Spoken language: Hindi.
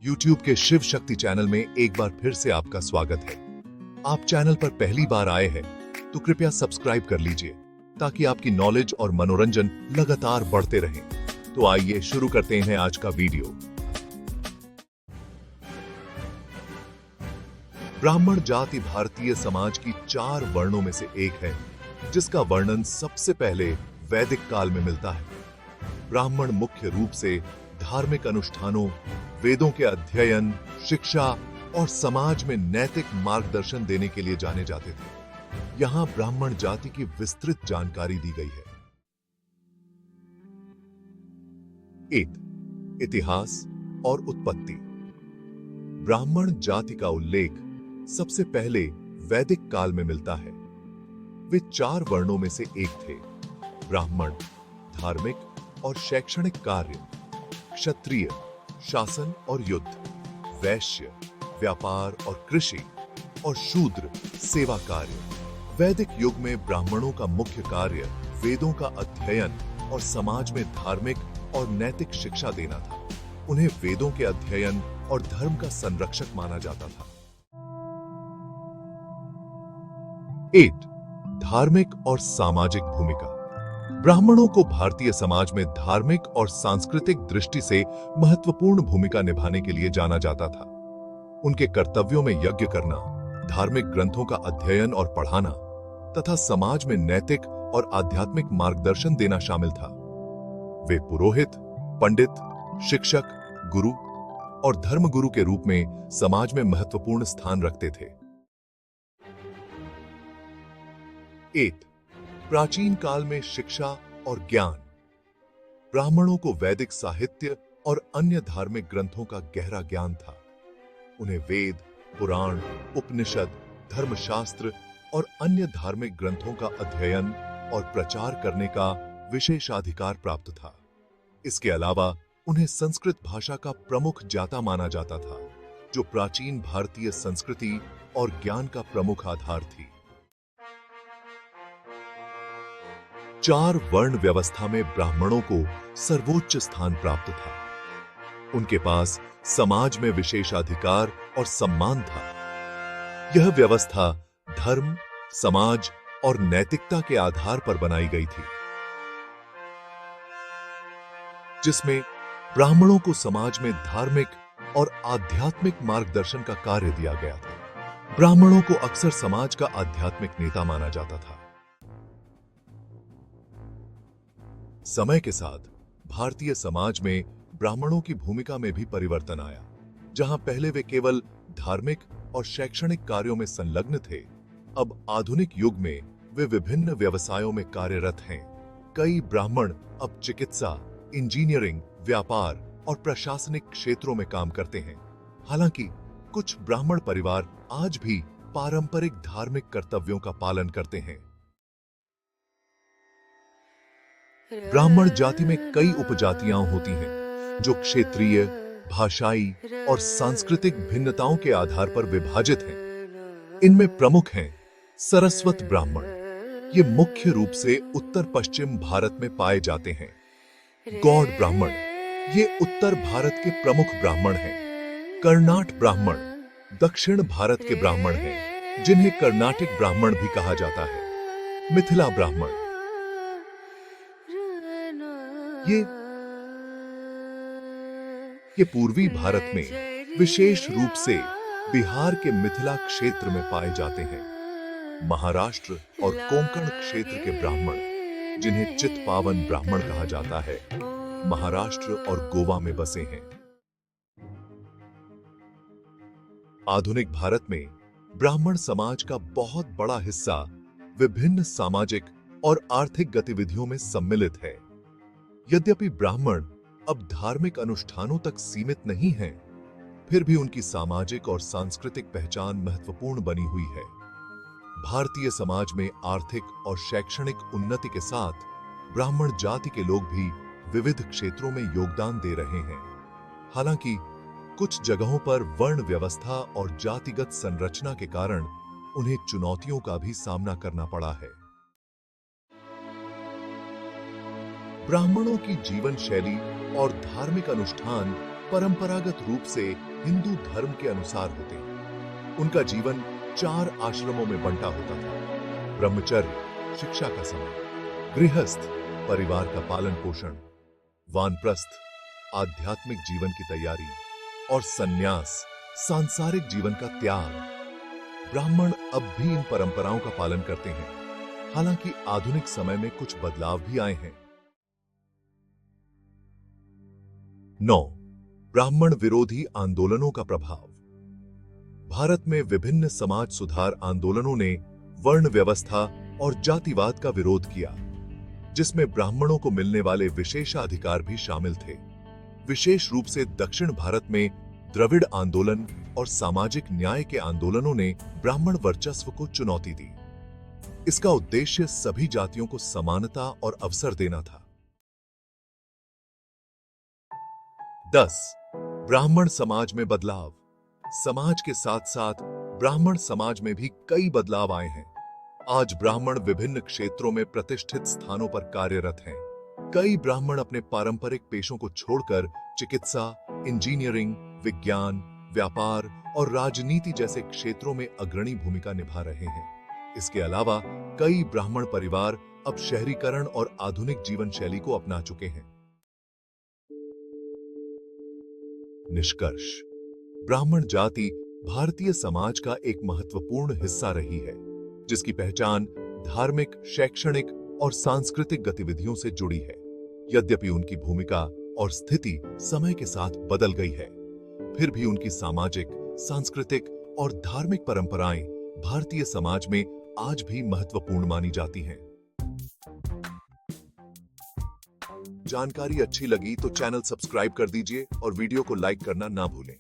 YouTube के शिव शक्ति चैनल में एक बार फिर से आपका स्वागत है। आप चैनल पर पहली बार आए हैं तो कृपया सब्सक्राइब कर लीजिए ताकि आपकी नॉलेज और मनोरंजन लगातार बढ़ते रहें। तो आइए शुरू करते हैं आज का वीडियो। ब्राह्मण जाति भारतीय समाज की 4 वर्णों में से एक है, जिसका वर्णन सबसे पहले वैदिक काल में मिलता है। ब्राह्मण मुख्य रूप से धार्मिक अनुष्ठानों, वेदों के अध्ययन, शिक्षा और समाज में नैतिक मार्गदर्शन देने के लिए जाने जाते थे। यहां ब्राह्मण जाति की विस्तृत जानकारी दी गई है। 1. इतिहास और उत्पत्ति। ब्राह्मण जाति का उल्लेख सबसे पहले वैदिक काल में मिलता है। वे 4 वर्णों में से एक थे। ब्राह्मण धार्मिक और शैक्षणिक कार्य, क्षत्रिय शासन और युद्ध, वैश्य व्यापार और कृषि, और शूद्र सेवा कार्य। वैदिक युग में ब्राह्मणों का मुख्य कार्य वेदों का अध्ययन और समाज में धार्मिक और नैतिक शिक्षा देना था। उन्हें वेदों के अध्ययन और धर्म का संरक्षक माना जाता था। 8. धार्मिक और सामाजिक भूमिका। ब्राह्मणों को भारतीय समाज में धार्मिक और सांस्कृतिक दृष्टि से महत्वपूर्ण भूमिका निभाने के लिए जाना जाता था। उनके कर्तव्यों में यज्ञ करना, धार्मिक ग्रंथों का अध्ययन और पढ़ाना तथा समाज में नैतिक और आध्यात्मिक मार्गदर्शन देना शामिल था। वे पुरोहित, पंडित, शिक्षक, गुरु और धर्मगुरु के रूप में समाज में महत्वपूर्ण स्थान रखते थे। 8. प्राचीन काल में शिक्षा और ज्ञान। ब्राह्मणों को वैदिक साहित्य और अन्य धार्मिक ग्रंथों का गहरा ज्ञान था। उन्हें वेद, पुराण, उपनिषद, धर्मशास्त्र और अन्य धार्मिक ग्रंथों का अध्ययन और प्रचार करने का विशेषाधिकार प्राप्त था। इसके अलावा उन्हें संस्कृत भाषा का प्रमुख ज्ञाता माना जाता था, जो प्राचीन भारतीय संस्कृति और ज्ञान का प्रमुख आधार थी। 4 वर्ण व्यवस्था में ब्राह्मणों को सर्वोच्च स्थान प्राप्त था। उनके पास समाज में विशेषाधिकार और सम्मान था। यह व्यवस्था धर्म, समाज और नैतिकता के आधार पर बनाई गई थी, जिसमें ब्राह्मणों को समाज में धार्मिक और आध्यात्मिक मार्गदर्शन का कार्य दिया गया था। ब्राह्मणों को अक्सर समाज का आध्यात्मिक नेता माना जाता था। समय के साथ भारतीय समाज में ब्राह्मणों की भूमिका में भी परिवर्तन आया। जहां पहले वे केवल धार्मिक और शैक्षणिक कार्यों में संलग्न थे, अब आधुनिक युग में वे विभिन्न व्यवसायों में कार्यरत हैं। कई ब्राह्मण अब चिकित्सा, इंजीनियरिंग, व्यापार और प्रशासनिक क्षेत्रों में काम करते हैं। हालांकि कुछ ब्राह्मण परिवार आज भी पारंपरिक धार्मिक कर्तव्यों का पालन करते हैं। ब्राह्मण जाति में कई उपजातियां होती हैं, जो क्षेत्रीय, भाषाई और सांस्कृतिक भिन्नताओं के आधार पर विभाजित हैं। इनमें प्रमुख हैं सरस्वत ब्राह्मण। ये मुख्य रूप से उत्तर पश्चिम भारत में पाए जाते हैं। गौड़ ब्राह्मण, ये उत्तर भारत के प्रमुख ब्राह्मण हैं। कर्नाट ब्राह्मण, दक्षिण भारत के ब्राह्मण हैं, जिन्हें कर्नाटिक ब्राह्मण भी कहा जाता है। मिथिला ब्राह्मण, ये पूर्वी भारत में विशेष रूप से बिहार के मिथिला क्षेत्र में पाए जाते हैं। महाराष्ट्र और कोंकण क्षेत्र के ब्राह्मण, जिन्हें चित्पावन ब्राह्मण कहा जाता है, महाराष्ट्र और गोवा में बसे हैं। आधुनिक भारत में ब्राह्मण समाज का बहुत बड़ा हिस्सा विभिन्न सामाजिक और आर्थिक गतिविधियों में सम्मिलित है। यद्यपि ब्राह्मण अब धार्मिक अनुष्ठानों तक सीमित नहीं हैं, फिर भी उनकी सामाजिक और सांस्कृतिक पहचान महत्वपूर्ण बनी हुई है। भारतीय समाज में आर्थिक और शैक्षणिक उन्नति के साथ ब्राह्मण जाति के लोग भी विविध क्षेत्रों में योगदान दे रहे हैं। हालांकि कुछ जगहों पर वर्ण व्यवस्था और जातिगत संरचना के कारण उन्हें चुनौतियों का भी सामना करना पड़ा है। ब्राह्मणों की जीवन शैली और धार्मिक अनुष्ठान परंपरागत रूप से हिंदू धर्म के अनुसार होते हैं। उनका जीवन 4 आश्रमों में बंटा होता था। ब्रह्मचर्य शिक्षा का समय, गृहस्थ परिवार का पालन पोषण, वानप्रस्थ आध्यात्मिक जीवन की तैयारी और सन्यास सांसारिक जीवन का त्याग। ब्राह्मण अब भी इन परंपराओं का पालन करते हैं, हालांकि आधुनिक समय में कुछ बदलाव भी आए हैं। 9. ब्राह्मण विरोधी आंदोलनों का प्रभाव। भारत में विभिन्न समाज सुधार आंदोलनों ने वर्ण व्यवस्था और जातिवाद का विरोध किया, जिसमें ब्राह्मणों को मिलने वाले विशेषाधिकार भी शामिल थे। विशेष रूप से दक्षिण भारत में द्रविड़ आंदोलन और सामाजिक न्याय के आंदोलनों ने ब्राह्मण वर्चस्व को चुनौती दी। इसका उद्देश्य सभी जातियों को समानता और अवसर देना था। 10. ब्राह्मण समाज में बदलाव। समाज के साथ साथ ब्राह्मण समाज में भी कई बदलाव आए हैं। आज ब्राह्मण विभिन्न क्षेत्रों में प्रतिष्ठित स्थानों पर कार्यरत हैं। कई ब्राह्मण अपने पारंपरिक पेशों को छोड़कर चिकित्सा, इंजीनियरिंग, विज्ञान, व्यापार और राजनीति जैसे क्षेत्रों में अग्रणी भूमिका निभा रहे हैं। इसके अलावा कई ब्राह्मण परिवार अब शहरीकरण और आधुनिक जीवन शैली को अपना चुके हैं। निष्कर्ष: ब्राह्मण जाति भारतीय समाज का एक महत्वपूर्ण हिस्सा रही है, जिसकी पहचान धार्मिक, शैक्षणिक और सांस्कृतिक गतिविधियों से जुड़ी है। यद्यपि उनकी भूमिका और स्थिति समय के साथ बदल गई है, फिर भी उनकी सामाजिक, सांस्कृतिक और धार्मिक परंपराएं भारतीय समाज में आज भी महत्वपूर्ण मानी जाती हैं। जानकारी अच्छी लगी तो चैनल सब्सक्राइब कर दीजिए और वीडियो को लाइक करना ना भूलें।